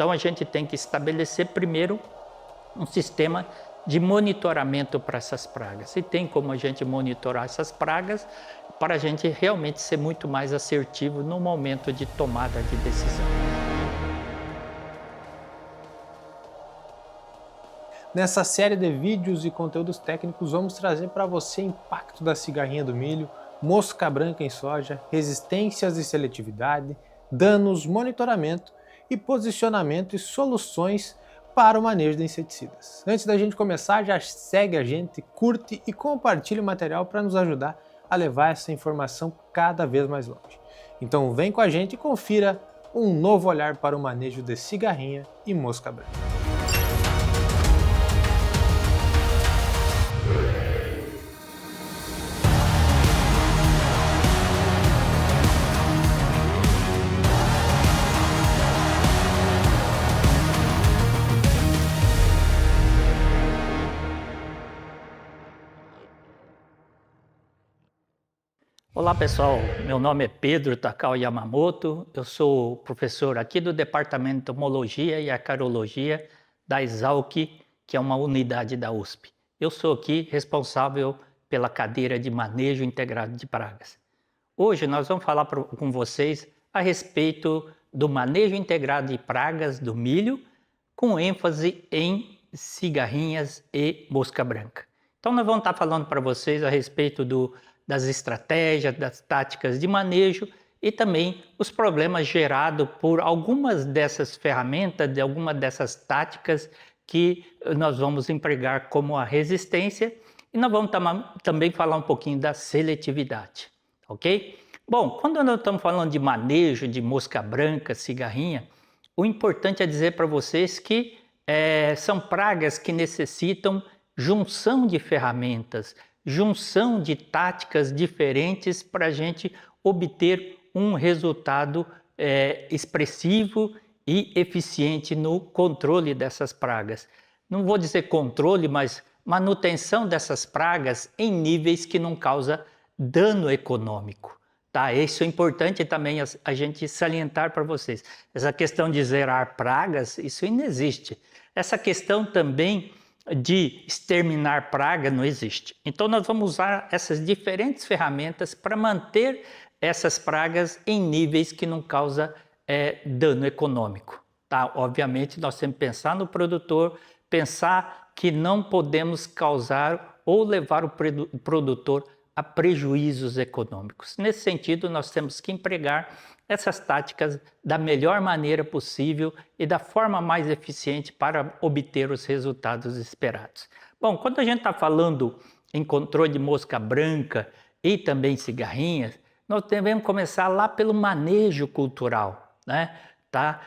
Então a gente tem que estabelecer primeiro um sistema de monitoramento para essas pragas. E tem como a gente monitorar essas pragas para a gente realmente ser muito mais assertivo no momento de tomada de decisão. Nessa série de vídeos e conteúdos técnicos, vamos trazer para você impacto da cigarrinha do milho, mosca branca em soja, resistências e seletividade, danos, monitoramento e posicionamento e soluções para o manejo de inseticidas. Antes da gente começar, já segue a gente, curte e compartilhe o material para nos ajudar a levar essa informação cada vez mais longe. Então vem com a gente e confira um novo olhar para o manejo de cigarrinha e mosca branca. Olá pessoal, meu nome é Pedro Takao Yamamoto, eu sou professor aqui do Departamento de Entomologia e Acarologia da Exalc, que é uma unidade da USP. Eu sou aqui responsável pela cadeira de Manejo Integrado de Pragas. Hoje nós vamos falar com vocês a respeito do manejo integrado de pragas do milho, com ênfase em cigarrinhas e mosca branca. Então nós vamos estar falando para vocês a respeito das estratégias, das táticas de manejo e também os problemas gerados por algumas dessas ferramentas, de algumas dessas táticas que nós vamos empregar, como a resistência, e nós vamos também falar um pouquinho da seletividade, ok? Bom, quando nós estamos falando de manejo de mosca branca, cigarrinha, o importante é dizer para vocês que são pragas que necessitam junção de ferramentas, junção de táticas diferentes para a gente obter um resultado expressivo e eficiente no controle dessas pragas. Não vou dizer controle, mas manutenção dessas pragas em níveis que não causam dano econômico. Tá? Isso é importante também a gente salientar para vocês. Essa questão de zerar pragas, isso não existe. Essa questão também de exterminar praga não existe. Então nós vamos usar essas diferentes ferramentas para manter essas pragas em níveis que não causam dano econômico. Tá? Obviamente nós temos que pensar no produtor, pensar que não podemos causar ou levar o produtor a prejuízos econômicos. Nesse sentido, nós temos que empregar essas táticas da melhor maneira possível e da forma mais eficiente para obter os resultados esperados. Bom, quando a gente está falando em controle de mosca branca e também cigarrinhas, nós devemos começar lá pelo manejo cultural, né? Tá?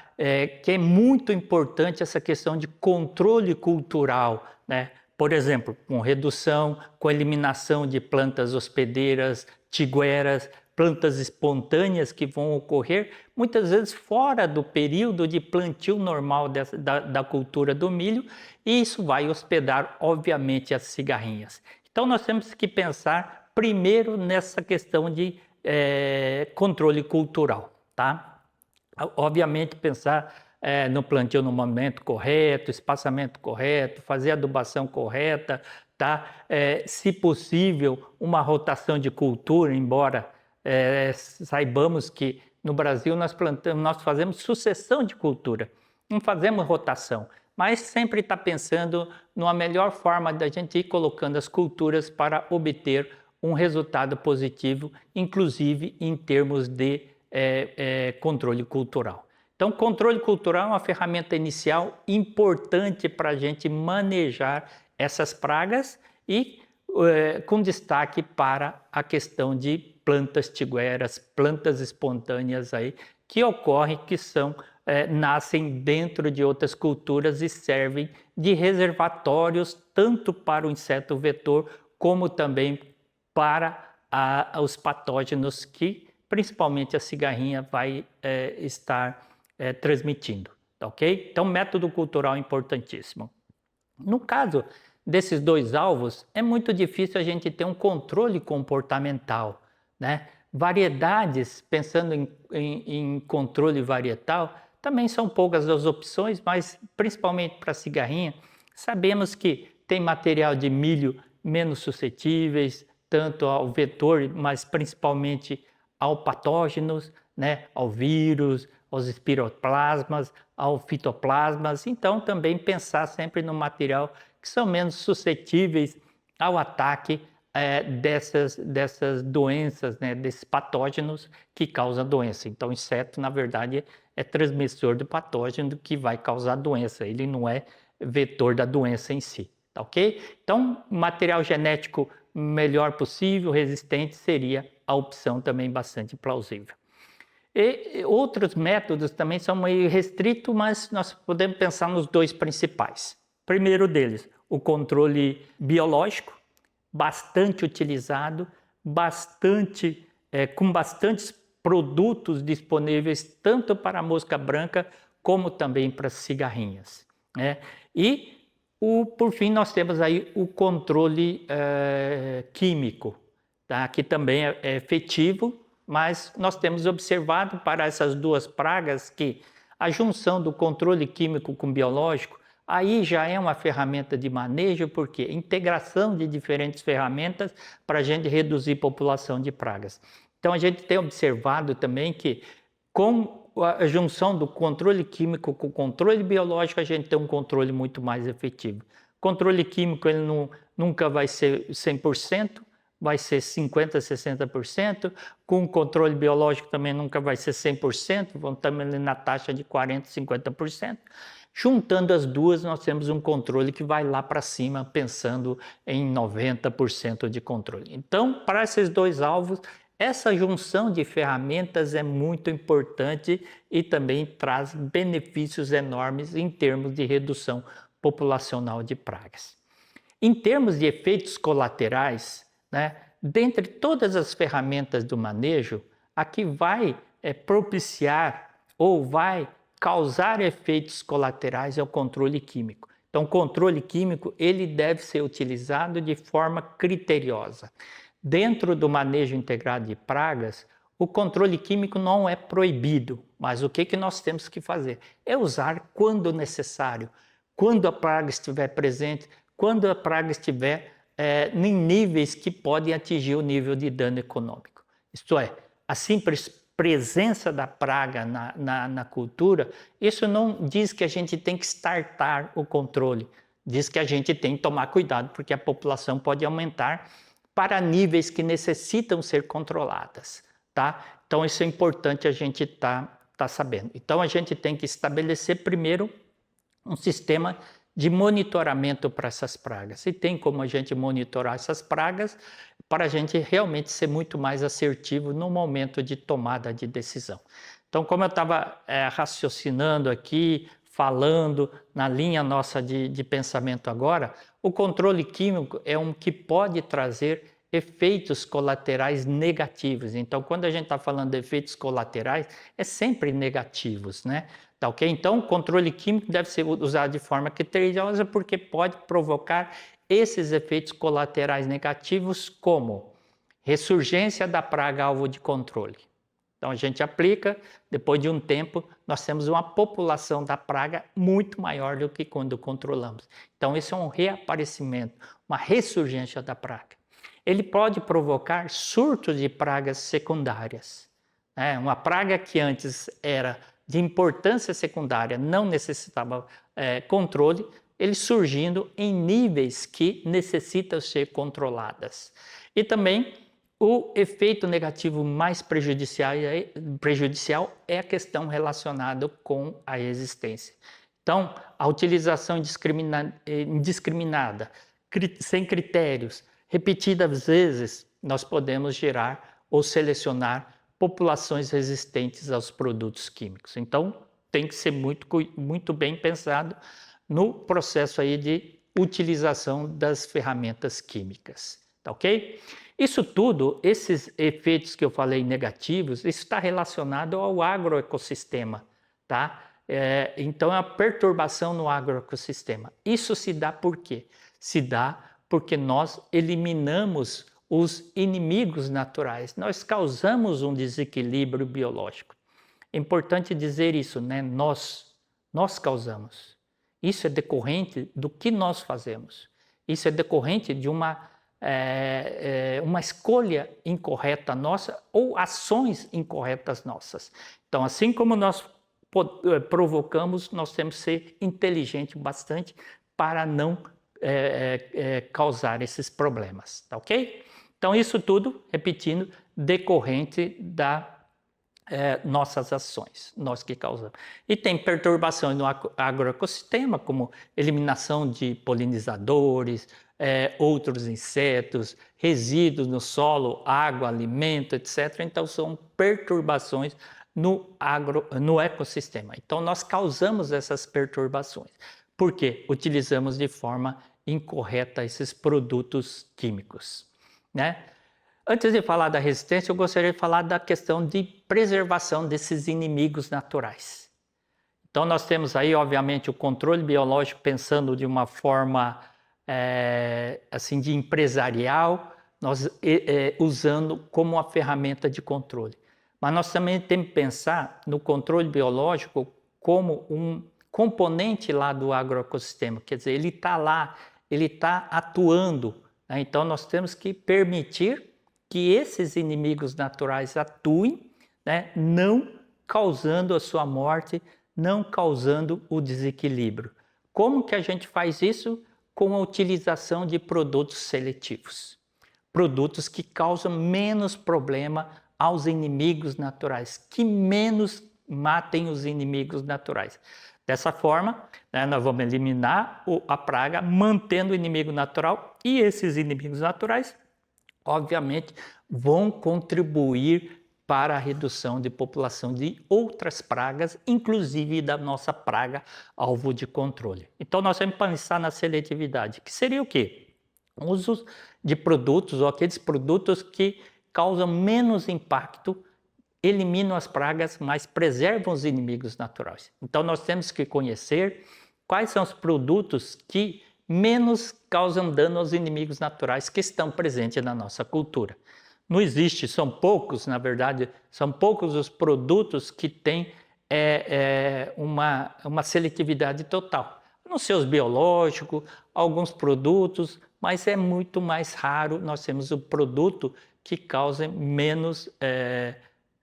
Que é muito importante essa questão de controle cultural, né? Por exemplo, com redução, com eliminação de plantas hospedeiras, tigueras, plantas espontâneas que vão ocorrer muitas vezes fora do período de plantio normal da cultura do milho, e isso vai hospedar, obviamente, as cigarrinhas. Então nós temos que pensar primeiro nessa questão de controle cultural, tá? Obviamente pensar no plantio no momento correto, espaçamento correto, fazer a adubação correta, tá? Se possível, uma rotação de cultura, embora saibamos que no Brasil nós fazemos sucessão de cultura, não fazemos rotação, mas sempre está pensando numa melhor forma da gente ir colocando as culturas para obter um resultado positivo, inclusive em termos de controle cultural. Então, controle cultural é uma ferramenta inicial importante para a gente manejar essas pragas e com destaque para a questão de plantas tigueras, plantas espontâneas aí, que ocorrem, que nascem dentro de outras culturas e servem de reservatórios tanto para o inseto vetor como também para os patógenos que principalmente a cigarrinha vai estar transmitindo, tá ok? Então, método cultural importantíssimo. No caso desses dois alvos, é muito difícil a gente ter um controle comportamental, né? Variedades, pensando em controle varietal, também são poucas as opções, mas principalmente para cigarrinha, sabemos que tem material de milho menos suscetíveis, tanto ao vetor, mas principalmente ao patógenos, né, ao vírus, aos espiroplasmas, ao fitoplasmas. Então, também pensar sempre no material que são menos suscetíveis ao ataque dessas doenças, né, desses patógenos que causam doença. Então, o inseto, na verdade, é transmissor do patógeno que vai causar doença. Ele não é vetor da doença em si, tá ok? Então, material genético melhor possível, resistente, seria a opção também bastante plausível. E outros métodos também são meio restritos, mas nós podemos pensar nos dois principais. Primeiro deles, o controle biológico, bastante utilizado, com bastantes produtos disponíveis tanto para a mosca branca como também para as cigarrinhas, né? E por fim nós temos aí o controle químico, tá? Que também é efetivo, mas nós temos observado para essas duas pragas que a junção do controle químico com biológico aí já é uma ferramenta de manejo, porque integração de diferentes ferramentas para a gente reduzir a população de pragas. Então a gente tem observado também que com a junção do controle químico com o controle biológico, a gente tem um controle muito mais efetivo. O controle químico ele nunca vai ser 100%, vai ser 50%, 60%, com o controle biológico também nunca vai ser 100%, vamos também na taxa de 40%, 50%. Juntando as duas, nós temos um controle que vai lá para cima, pensando em 90% de controle. Então, para esses dois alvos, essa junção de ferramentas é muito importante e também traz benefícios enormes em termos de redução populacional de pragas. Em termos de efeitos colaterais, né, dentre todas as ferramentas do manejo, a que vai propiciar ou vai causar efeitos colaterais é o controle químico. Então, o controle químico ele deve ser utilizado de forma criteriosa. Dentro do manejo integrado de pragas, o controle químico não é proibido, mas o que nós temos que fazer? É usar quando necessário, quando a praga estiver presente, quando a praga estiver em níveis que podem atingir o nível de dano econômico. Isto é, a simples presença da praga na cultura, isso não diz que a gente tem que startar o controle, diz que a gente tem que tomar cuidado, porque a população pode aumentar para níveis que necessitam ser controladas, tá? Então isso é importante a gente tá sabendo. Então a gente tem que estabelecer primeiro um sistema de monitoramento para essas pragas. E tem como a gente monitorar essas pragas para a gente realmente ser muito mais assertivo no momento de tomada de decisão. Então, como eu estava raciocinando aqui, falando na linha nossa de pensamento agora, o controle químico é um que pode trazer efeitos colaterais negativos. Então, quando a gente está falando de efeitos colaterais, é sempre negativos, né? Tá ok? Então, o controle químico deve ser usado de forma criteriosa porque pode provocar esses efeitos colaterais negativos, como ressurgência da praga alvo de controle. Então, a gente aplica, depois de um tempo, nós temos uma população da praga muito maior do que quando controlamos. Então, esse é um reaparecimento, uma ressurgência da praga. Ele pode provocar surtos de pragas secundárias. Uma praga que antes era de importância secundária, não necessitava controle, ele surgindo em níveis que necessitam ser controladas. E também o efeito negativo mais prejudicial é a questão relacionada com a resistência. Então, a utilização indiscriminada, sem critérios, repetidas vezes, nós podemos gerar ou selecionar populações resistentes aos produtos químicos. Então, tem que ser muito bem pensado no processo aí de utilização das ferramentas químicas, tá ok? Isso tudo, esses efeitos que eu falei negativos, isso está relacionado ao agroecossistema, tá? Então, é a perturbação no agroecossistema. Isso se dá por quê? Se dá porque nós eliminamos os inimigos naturais, nós causamos um desequilíbrio biológico. É importante dizer isso, né? Nós causamos. Isso é decorrente do que nós fazemos. Isso é decorrente de uma escolha incorreta nossa ou ações incorretas nossas. Então, assim como nós provocamos, nós temos que ser inteligentes bastante para não causar esses problemas, tá ok? Então, isso tudo, repetindo, decorrente da nossas ações, nós que causamos. E tem perturbações no agroecossistema, como eliminação de polinizadores, outros insetos, resíduos no solo, água, alimento, etc. Então, são perturbações no ecossistema. Então, nós causamos essas perturbações. Por quê? Utilizamos de forma incorreta esses produtos químicos, né? Antes de falar da resistência, eu gostaria de falar da questão de preservação desses inimigos naturais. Então, nós temos aí, obviamente, o controle biológico pensando de uma forma assim, de empresarial, nós usando como uma ferramenta de controle. Mas nós também temos que pensar no controle biológico como um componente lá do agroecossistema, quer dizer, ele está lá, ele está atuando, né? Então, nós temos que permitir que esses inimigos naturais atuem, né, não causando a sua morte, não causando o desequilíbrio. Como que a gente faz isso? Com a utilização de produtos seletivos. Produtos que causam menos problema aos inimigos naturais, que menos matem os inimigos naturais. Dessa forma, né, nós vamos eliminar a praga, mantendo o inimigo natural, e esses inimigos naturais obviamente, vão contribuir para a redução de população de outras pragas, inclusive da nossa praga alvo de controle. Então, nós vamos pensar na seletividade, que seria o quê? Uso de produtos ou aqueles produtos que causam menos impacto, eliminam as pragas, mas preservam os inimigos naturais. Então, nós temos que conhecer quais são os produtos que menos causam dano aos inimigos naturais que estão presentes na nossa cultura. Não existe, são poucos, na verdade, são poucos os produtos que têm uma seletividade total. Não sei os biológicos, alguns produtos, mas é muito mais raro nós temos o produto que causa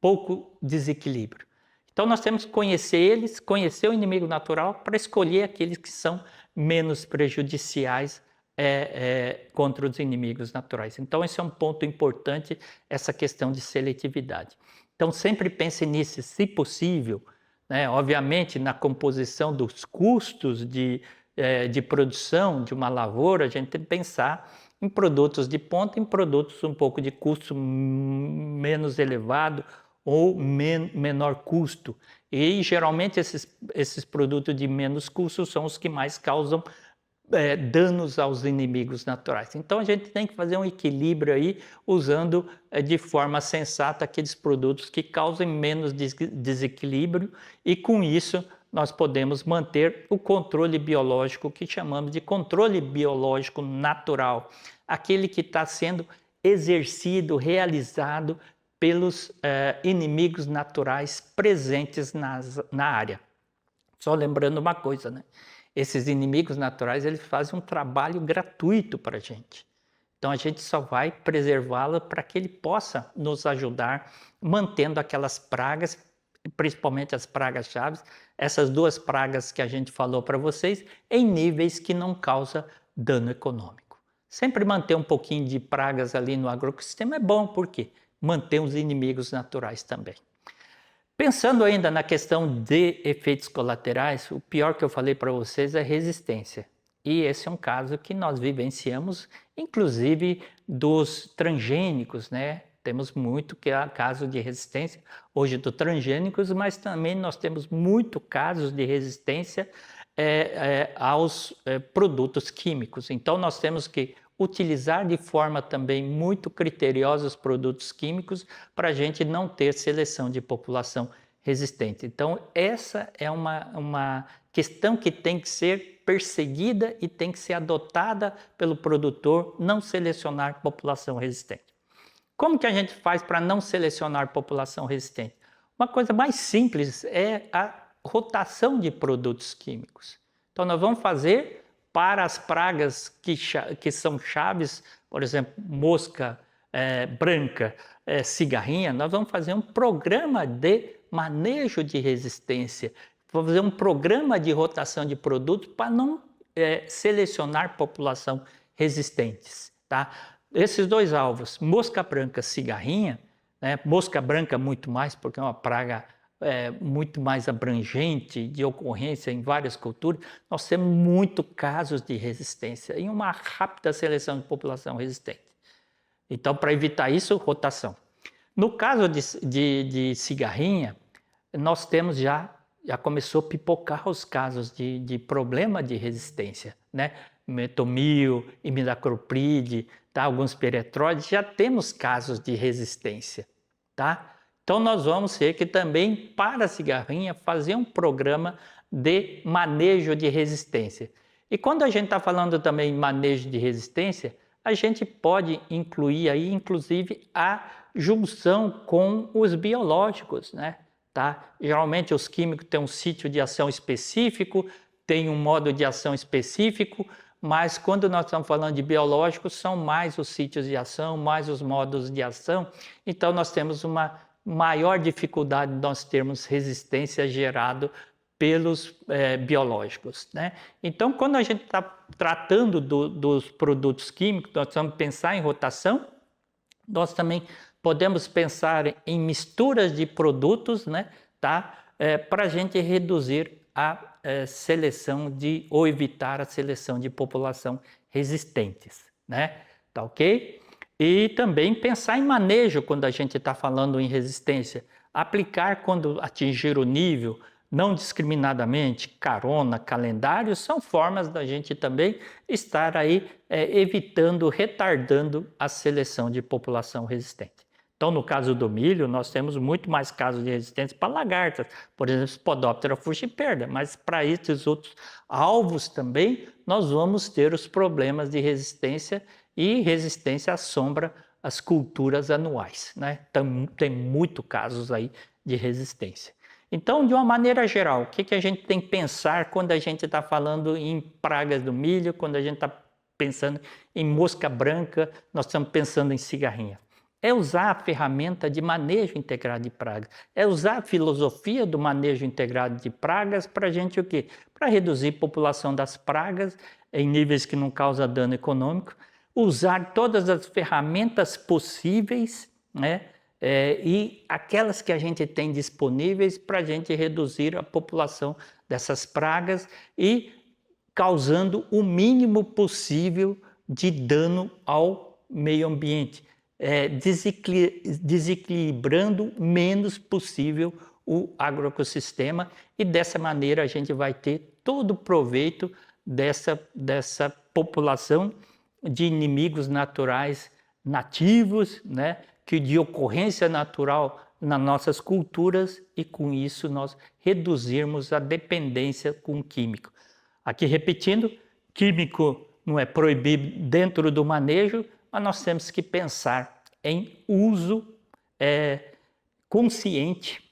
pouco desequilíbrio. Então nós temos que conhecer eles, conhecer o inimigo natural para escolher aqueles que são menos prejudiciais contra os inimigos naturais. Então esse é um ponto importante, essa questão de seletividade. Então sempre pense nisso, se possível, né? Obviamente na composição dos custos de produção de uma lavoura, a gente tem que pensar em produtos de ponta, em produtos um pouco de custo menos elevado ou menor custo. E geralmente esses produtos de menos custo são os que mais causam danos aos inimigos naturais. Então a gente tem que fazer um equilíbrio aí, usando de forma sensata aqueles produtos que causem menos desequilíbrio, e com isso nós podemos manter o controle biológico que chamamos de controle biológico natural, aquele que está sendo exercido, realizado pelos inimigos naturais presentes na área. Só lembrando uma coisa, né? Esses inimigos naturais, eles fazem um trabalho gratuito para a gente. Então a gente só vai preservá-lo para que ele possa nos ajudar mantendo aquelas pragas, principalmente as pragas-chave, essas duas pragas que a gente falou para vocês, em níveis que não causam dano econômico. Sempre manter um pouquinho de pragas ali no agroecossistema é bom, por quê? Manter os inimigos naturais também. Pensando ainda na questão de efeitos colaterais, o pior que eu falei para vocês é resistência. E esse é um caso que nós vivenciamos, inclusive dos transgênicos, né? Temos muito caso de resistência hoje dos transgênicos, mas também nós temos muito casos de resistência aos produtos químicos. Então nós temos que utilizar de forma também muito criteriosa os produtos químicos para a gente não ter seleção de população resistente. Então essa é uma questão que tem que ser perseguida e tem que ser adotada pelo produtor, não selecionar população resistente. Como que a gente faz para não selecionar população resistente? Uma coisa mais simples é a rotação de produtos químicos. Então, nós vamos fazer para as pragas que são chaves, por exemplo, mosca branca, cigarrinha, nós vamos fazer um programa de manejo de resistência, vamos fazer um programa de rotação de produtos para não selecionar população resistentes. Tá? Esses dois alvos, mosca branca, cigarrinha, mosca branca muito mais, porque é uma praga muito mais abrangente, de ocorrência em várias culturas, nós temos muitos casos de resistência e uma rápida seleção de população resistente. Então, para evitar isso, rotação. No caso de cigarrinha, nós temos já começou a pipocar os casos de problema de resistência, né? Metomil, imidacloprid, tá? Alguns piretróides, já temos casos de resistência, tá? Então, nós vamos ter que também, para a cigarrinha, fazer um programa de manejo de resistência. E quando a gente está falando também em manejo de resistência, a gente pode incluir aí, inclusive, a junção com os biológicos, né? Tá? Geralmente, os químicos têm um sítio de ação específico, tem um modo de ação específico, mas quando nós estamos falando de biológicos, são mais os sítios de ação, mais os modos de ação. Então, nós temos uma maior dificuldade de nós termos resistência gerada pelos biológicos, né? Então, quando a gente está tratando dos produtos químicos, nós vamos pensar em rotação, nós também podemos pensar em misturas de produtos, né? Tá? Para a gente reduzir a seleção ou evitar a seleção de população resistentes, né? Tá ok? E também pensar em manejo quando a gente está falando em resistência. Aplicar quando atingir o nível, não discriminadamente, carona, calendário, são formas da gente também estar aí evitando, retardando a seleção de população resistente. Então, no caso do milho, nós temos muito mais casos de resistência para lagartas, por exemplo, Spodoptera frugiperda, mas para esses outros alvos também, nós vamos ter os problemas de resistência e resistência assombra as culturas anuais, né? Então, tem muitos casos aí de resistência. Então, de uma maneira geral, o que a gente tem que pensar quando a gente está falando em pragas do milho, quando a gente está pensando em mosca branca, nós estamos pensando em cigarrinha? É usar a ferramenta de manejo integrado de pragas, é usar a filosofia do manejo integrado de pragas para a gente o quê? Para reduzir a população das pragas em níveis que não causam dano econômico, usar todas as ferramentas possíveis, né? E aquelas que a gente tem disponíveis para a gente reduzir a população dessas pragas e causando o mínimo possível de dano ao meio ambiente, desequilibrando o menos possível o agroecossistema e dessa maneira a gente vai ter todo o proveito dessa população de inimigos naturais nativos, né, que de ocorrência natural nas nossas culturas e com isso nós reduzirmos a dependência com químico. Aqui repetindo, químico não é proibido dentro do manejo, mas nós temos que pensar em uso consciente,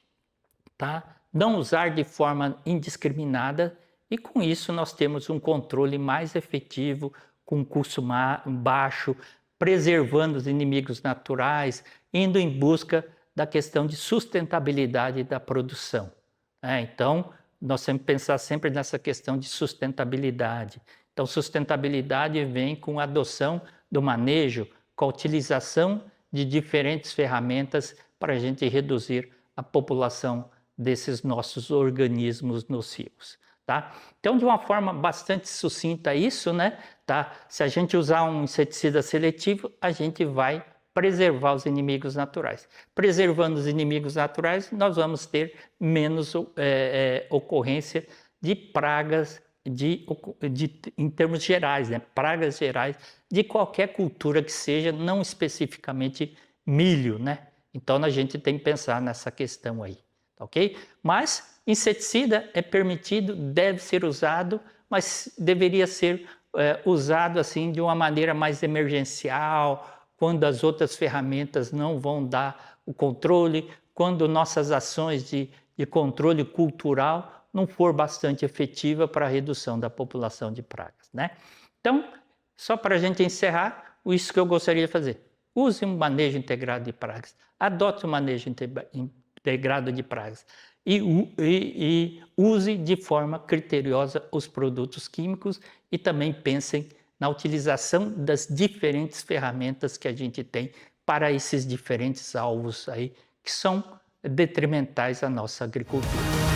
tá? Não usar de forma indiscriminada e com isso nós temos um controle mais efetivo, com custo baixo, preservando os inimigos naturais, indo em busca da questão de sustentabilidade da produção. Então, nós temos que pensar sempre nessa questão de sustentabilidade. Então, sustentabilidade vem com a adoção do manejo, com a utilização de diferentes ferramentas para a gente reduzir a população desses nossos organismos nocivos. Tá? Então, de uma forma bastante sucinta isso, né? Tá? Se a gente usar um inseticida seletivo, a gente vai preservar os inimigos naturais. Preservando os inimigos naturais, nós vamos ter menos ocorrência de pragas em termos gerais, né? Pragas gerais de qualquer cultura que seja, não especificamente milho, né? Então, a gente tem que pensar nessa questão aí, tá ok? Mas inseticida é permitido, deve ser usado, mas deveria ser usado assim de uma maneira mais emergencial, quando as outras ferramentas não vão dar o controle, quando nossas ações de controle cultural não for bastante efetiva para a redução da população de pragas, né? Então, só para a gente encerrar, isso que eu gostaria de fazer. Use um manejo integrado de pragas, adote um manejo integrado de pragas e use de forma criteriosa os produtos químicos e também pensem na utilização das diferentes ferramentas que a gente tem para esses diferentes alvos aí que são detrimentais à nossa agricultura.